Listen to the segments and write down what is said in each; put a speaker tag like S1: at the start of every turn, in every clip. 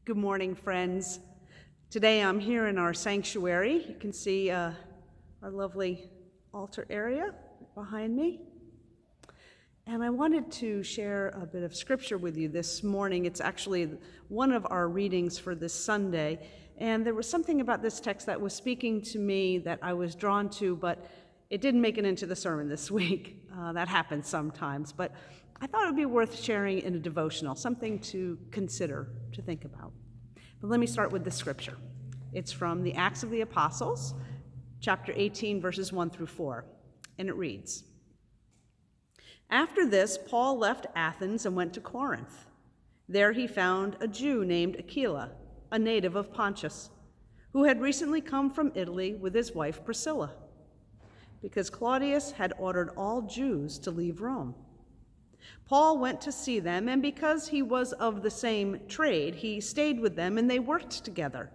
S1: Good morning, friends. Today I'm here in our sanctuary. You can see our lovely altar area behind me. And I wanted to share a bit of scripture with you this morning. It's actually one of our readings for this Sunday. And there was something about this text that was speaking to me that I was drawn to, but it didn't make it into the sermon this week. That happens sometimes. But I thought it would be worth sharing in a devotional, something to consider, to think about. But let me start with the scripture. It's from the Acts of the Apostles, chapter 18, verses 1 through 4. And it reads, "After this, Paul left Athens and went to Corinth. There he found a Jew named Aquila, a native of Pontus, who had recently come from Italy with his wife Priscilla, because Claudius had ordered all Jews to leave Rome. Paul went to see them, and because he was of the same trade, he stayed with them, and they worked together.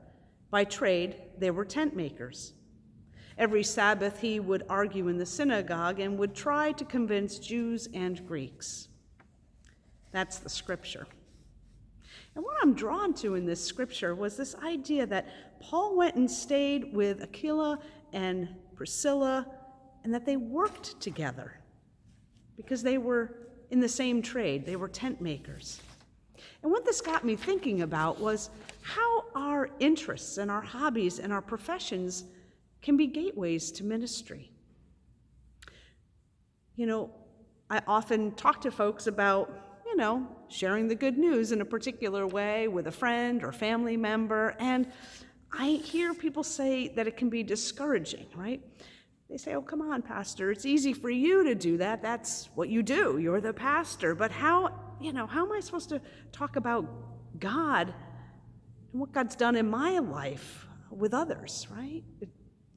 S1: By trade, they were tent makers. Every Sabbath, he would argue in the synagogue and would try to convince Jews and Greeks." That's the scripture. And what I'm drawn to in this scripture was this idea that Paul went and stayed with Aquila and Priscilla, and that they worked together because they were in the same trade. They were tent makers. And what this got me thinking about was how our interests and our hobbies and our professions can be gateways to ministry. I often talk to folks about, sharing the good news in a particular way with a friend or family member, and I hear people say that it can be discouraging, right? They say, "Oh, come on, Pastor, it's easy for you to do that. That's what you do. You're the pastor. But how am I supposed to talk about God and what God's done in my life with others," right? It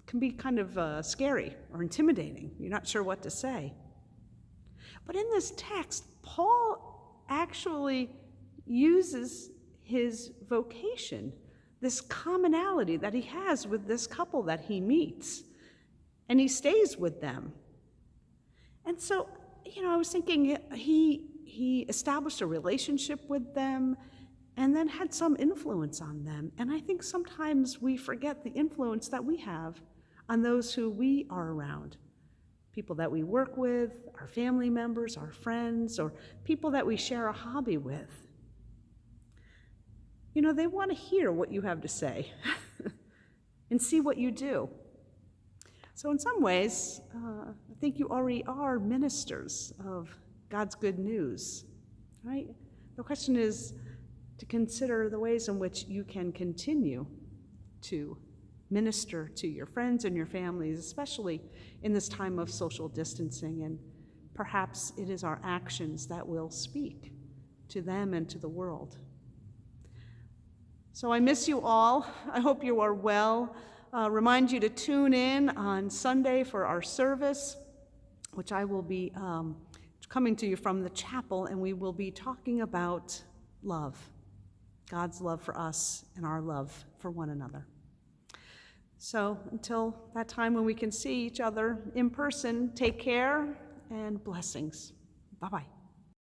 S1: can be kind of scary or intimidating. You're not sure what to say. But in this text, Paul actually uses his vocation, this commonality that he has with this couple that he meets, and he stays with them. And so, I was thinking he established a relationship with them and then had some influence on them. And I think sometimes we forget the influence that we have on those who we are around, people that we work with, our family members, our friends, or people that we share a hobby with. They want to hear what you have to say and see what you do. So in some ways, I think you already are ministers of God's good news, right? The question is to consider the ways in which you can continue to minister to your friends and your families, especially in this time of social distancing, and perhaps it is our actions that will speak to them and to the world. So I miss you all. I hope you are well. Remind you to tune in on Sunday for our service, which I will be coming to you from the chapel, and we will be talking about love, God's love for us and our love for one another. So until that time when we can see each other in person, take care and blessings. Bye-bye.